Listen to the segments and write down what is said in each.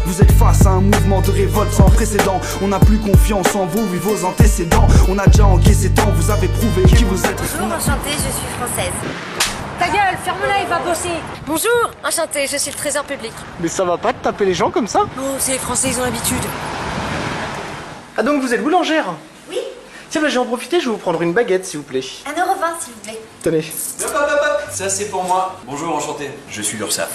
Vous êtes face à un mouvement de révolte sans précédent. On n'a plus confiance en vous, vu vos antécédents. On a déjà encaissé tant, vous avez prouvé qui vous êtes. Bonjour, enchantée, je suis française. Ta gueule, ferme-la, il va bosser. Bonjour, enchantée, je suis le trésor public. Mais ça va pas de taper les gens comme ça? Oh, c'est les Français, ils ont l'habitude. Ah donc vous êtes boulangère? Oui. Tiens, bah, je vais en profiter, je vais vous prendre une baguette s'il vous plaît. 1,20 € s'il vous plaît. Tenez. Hop, hop, hop, hop. Ça c'est pour moi. Bonjour, enchanté. Je suis l'URSSAF.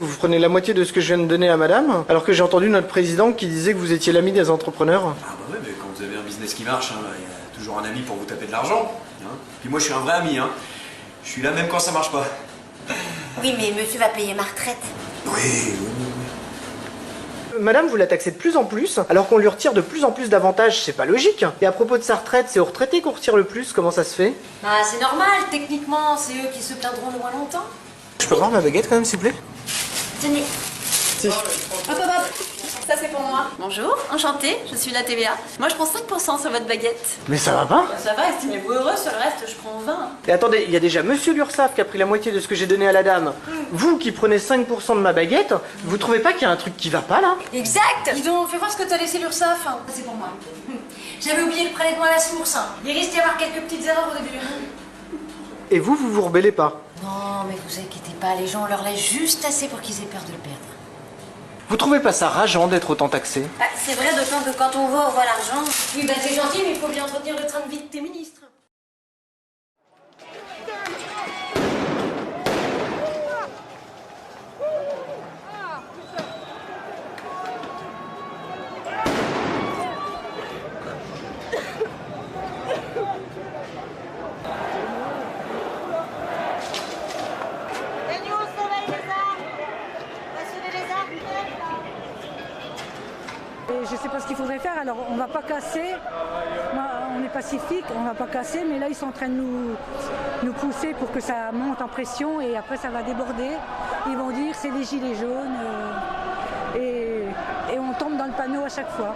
Vous prenez la moitié de ce que je viens de donner à madame, alors que j'ai entendu notre président qui disait que vous étiez l'ami des entrepreneurs. Ah bah ouais, mais quand vous avez un business qui marche, hein, il y a toujours un ami pour vous taper de l'argent. Hein. Puis moi je suis un vrai ami, hein. Je suis là même quand ça marche pas. Oui, mais monsieur va payer ma retraite. Oui. Madame, vous la taxez de plus en plus, alors qu'on lui retire de plus en plus d'avantages, c'est pas logique. Et à propos de sa retraite, c'est aux retraités qu'on retire le plus, comment ça se fait? Bah, c'est normal, techniquement, c'est eux qui se plaindront le moins longtemps. Je peux voir ma baguette quand même s'il vous plaît? Tenez. Si. Hop, hop, hop. Ça c'est pour moi. Bonjour, enchantée, je suis la TVA. Moi je prends 5% sur votre baguette. Mais ça va pas? Bah, ça va, estimez-vous heureux, sur le reste je prends 20. Et attendez, il y a déjà monsieur l'URSSAF qui a pris la moitié de ce que j'ai donné à la dame. Vous qui prenez 5% de ma baguette, vous trouvez pas qu'il y a un truc qui va pas là? Exact. Dis donc, fais voir ce que t'as laissé l'URSSAF. Ça, c'est pour moi. J'avais oublié le prélèvement à la source. Il risque d'y avoir quelques petites erreurs au début. Et vous vous rebellez pas? Non, mais vous inquiétez pas, les gens, on leur laisse juste assez pour qu'ils aient peur de le perdre. Vous trouvez pas ça rageant d'être autant taxé? Ah, c'est vrai, d'autant que quand on voit l'argent... Oui, bah c'est gentil, mais il faut bien entretenir le train de vie de tes ministres. Et je sais pas ce qu'il faudrait faire, alors on va pas casser, on est pacifique, on va pas casser, mais là ils sont en train de nous pousser pour que ça monte en pression et après ça va déborder. Ils vont dire c'est les gilets jaunes et on tombe dans le panneau à chaque fois.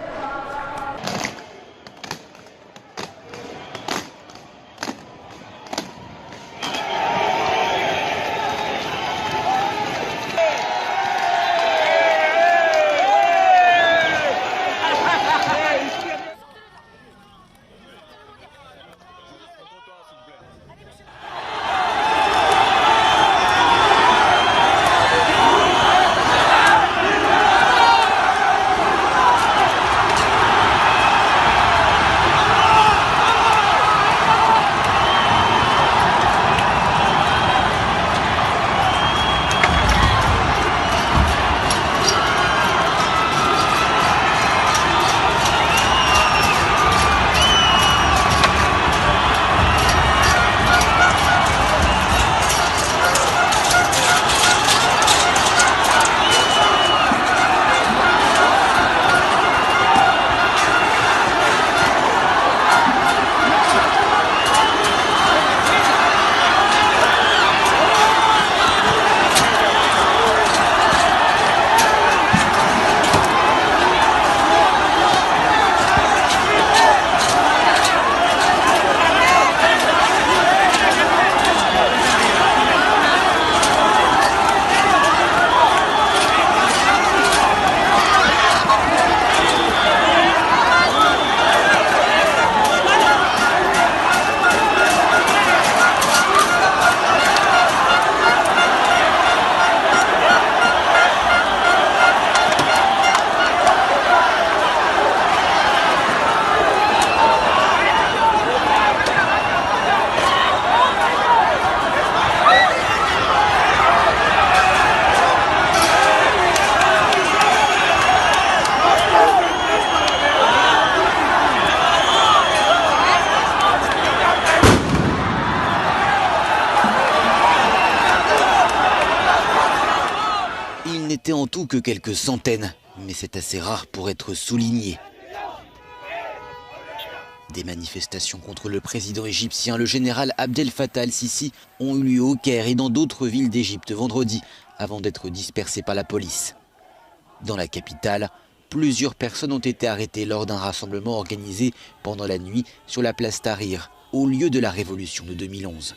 n'étaient en tout que quelques centaines, mais c'est assez rare pour être souligné. Des manifestations contre le président égyptien, le général Abdel Fattah al-Sisi, ont eu lieu au Caire et dans d'autres villes d'Égypte vendredi, avant d'être dispersées par la police. Dans la capitale, plusieurs personnes ont été arrêtées lors d'un rassemblement organisé pendant la nuit sur la place Tahrir, au lieu de la révolution de 2011.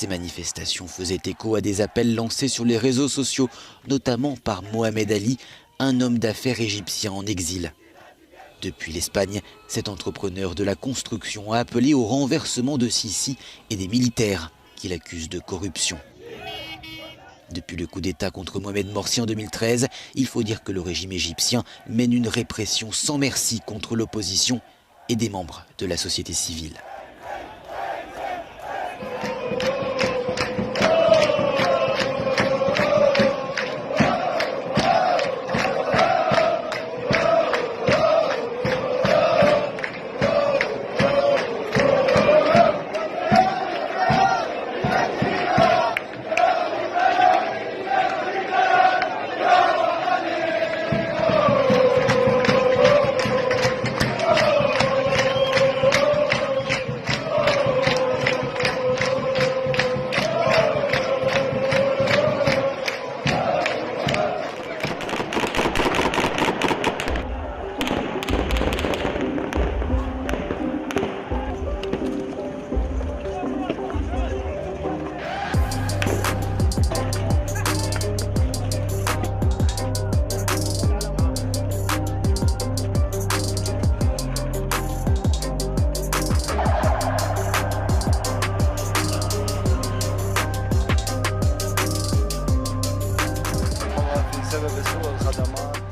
Ces manifestations faisaient écho à des appels lancés sur les réseaux sociaux, notamment par Mohamed Ali, un homme d'affaires égyptien en exil. Depuis l'Espagne, cet entrepreneur de la construction a appelé au renversement de Sisi et des militaires qu'il accuse de corruption. Depuis le coup d'État contre Mohamed Morsi en 2013, il faut dire que le régime égyptien mène une répression sans merci contre l'opposition et des membres de la société civile.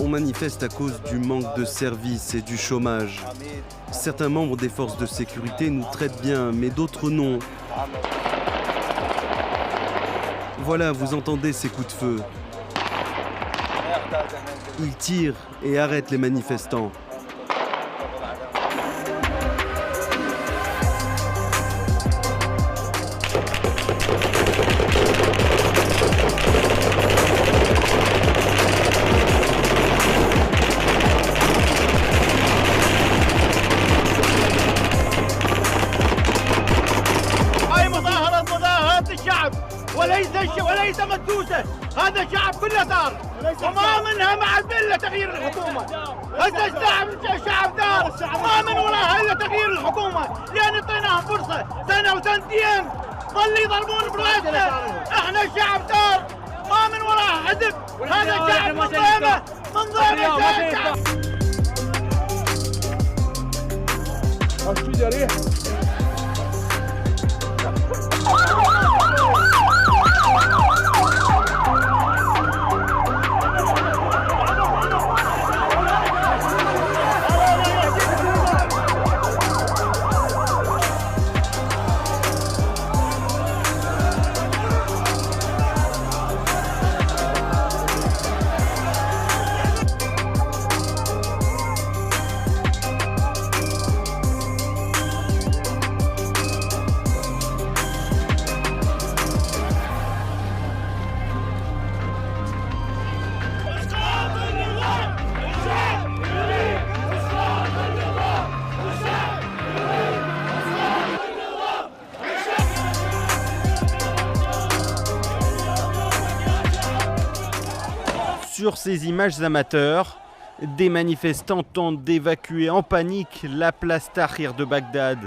On manifeste à cause du manque de services et du chômage. Certains membres des forces de sécurité nous traitent bien, mais d'autres non. Voilà, vous entendez ces coups de feu. Ils tirent et arrêtent les manifestants. وليس مدسوسة، هذا شعب كله ثار وما منها مع إلا تغيير الحكومة. هذا شعب ثار ما من وراها إلا تغيير الحكومة، لأن اعطيناهم فرصة سنة وسنتين ظل يضربون براسنا. احنا شعب ثار ما من وراها حزب، هذا شعب منظمة شعب. Sur ces images amateurs, des manifestants tentent d'évacuer en panique la place Tahrir de Bagdad.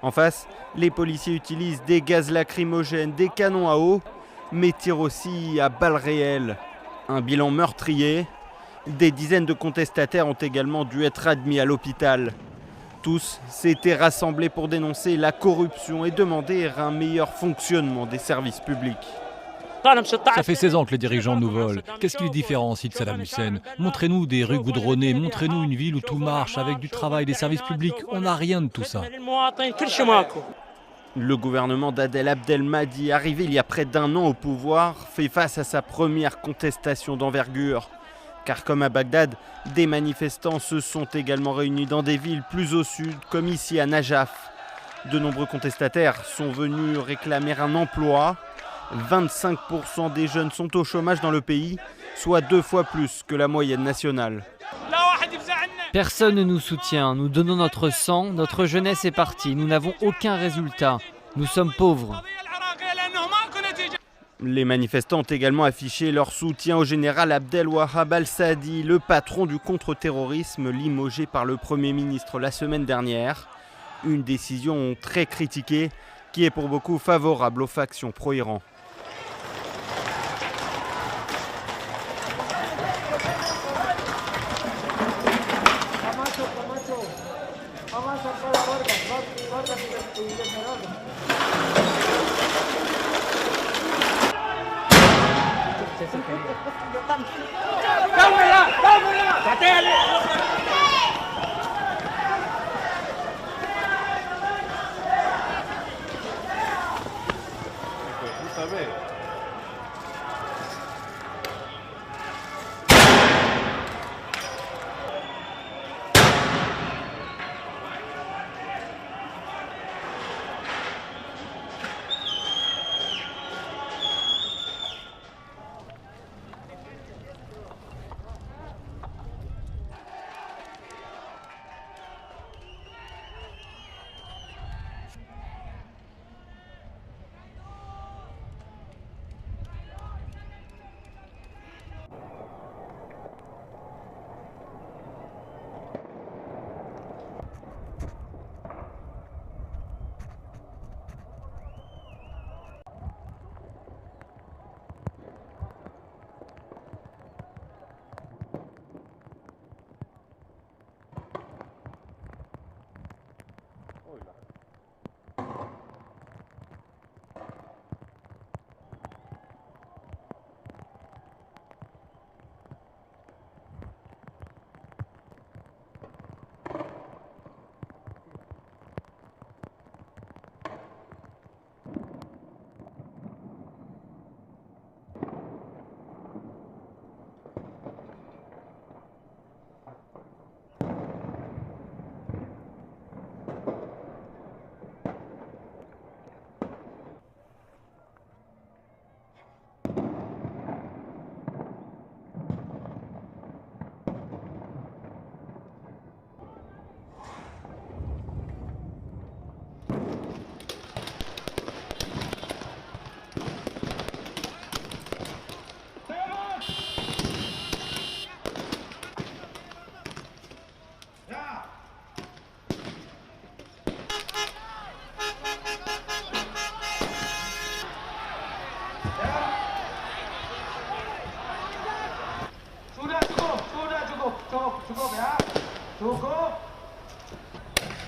En face, les policiers utilisent des gaz lacrymogènes, des canons à eau, mais tirent aussi à balles réelles. Un bilan meurtrier. Des dizaines de contestataires ont également dû être admis à l'hôpital. Tous s'étaient rassemblés pour dénoncer la corruption et demander un meilleur fonctionnement des services publics. Ça fait 16 ans que les dirigeants nous volent. Qu'est-ce qui les différencie de Saddam Hussein? Montrez-nous des rues goudronnées, montrez-nous une ville où tout marche, avec du travail, des services publics. On n'a rien de tout ça. Le gouvernement d'Adel Abdelmahdi, arrivé il y a près d'un an au pouvoir, fait face à sa première contestation d'envergure. Car comme à Bagdad, des manifestants se sont également réunis dans des villes plus au sud, comme ici à Najaf. De nombreux contestataires sont venus réclamer un emploi. 25% des jeunes sont au chômage dans le pays, soit 2 fois plus que la moyenne nationale. Personne ne nous soutient, nous donnons notre sang, notre jeunesse est partie, nous n'avons aucun résultat, nous sommes pauvres. Les manifestants ont également affiché leur soutien au général Abdel Wahab al-Saadi, le patron du contre-terrorisme limogé par le Premier ministre la semaine dernière. Une décision très critiquée qui est pour beaucoup favorable aux factions pro-Iran.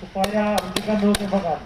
Supaya hentikan dulu tembakan.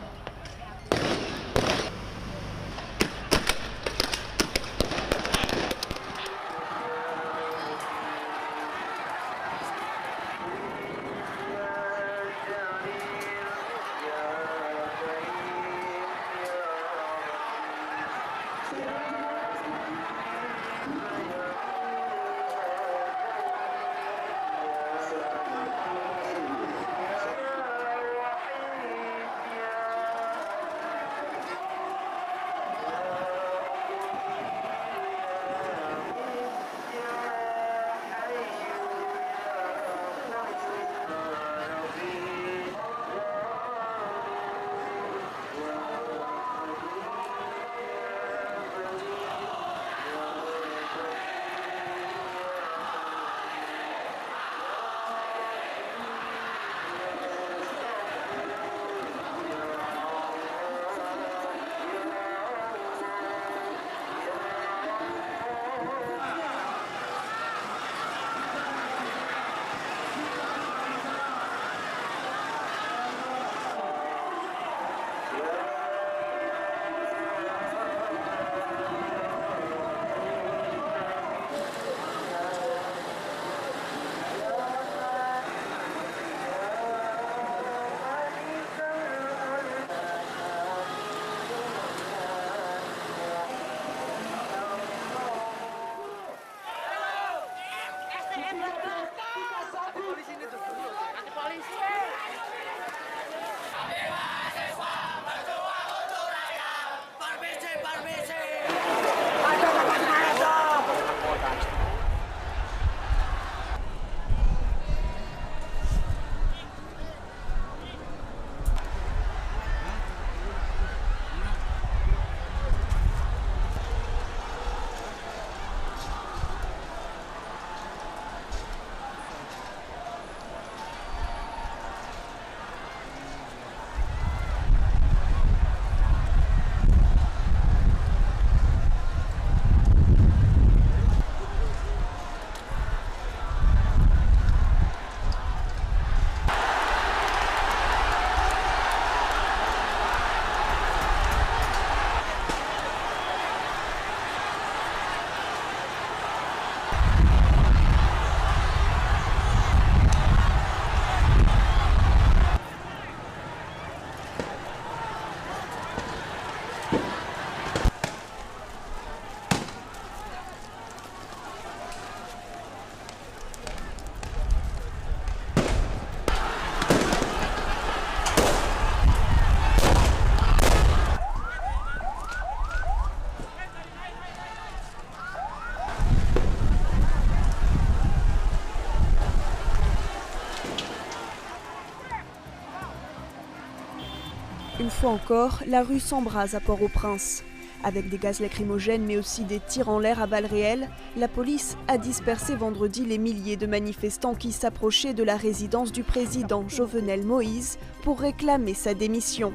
Une fois encore, la rue s'embrase à Port-au-Prince. Avec des gaz lacrymogènes mais aussi des tirs en l'air à balles réelles, la police a dispersé vendredi les milliers de manifestants qui s'approchaient de la résidence du président Jovenel Moïse pour réclamer sa démission.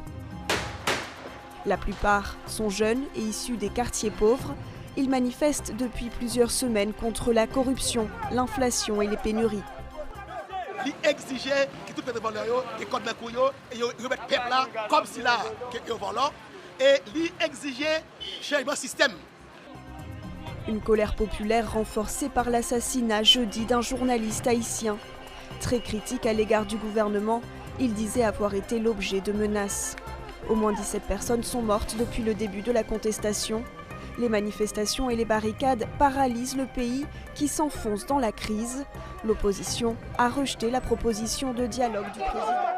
La plupart sont jeunes et issus des quartiers pauvres. Ils manifestent depuis plusieurs semaines contre la corruption, l'inflation et les pénuries. Ils exigeaient que tout le monde ait code de couillon et remettre peuple là comme si là que volant et ils exigeaient changement système. Une colère populaire renforcée par l'assassinat jeudi d'un journaliste haïtien. Très critique à l'égard du gouvernement, il disait avoir été l'objet de menaces. Au moins 17 personnes sont mortes depuis le début de la contestation. Les manifestations et les barricades paralysent le pays qui s'enfonce dans la crise. L'opposition a rejeté la proposition de dialogue du président.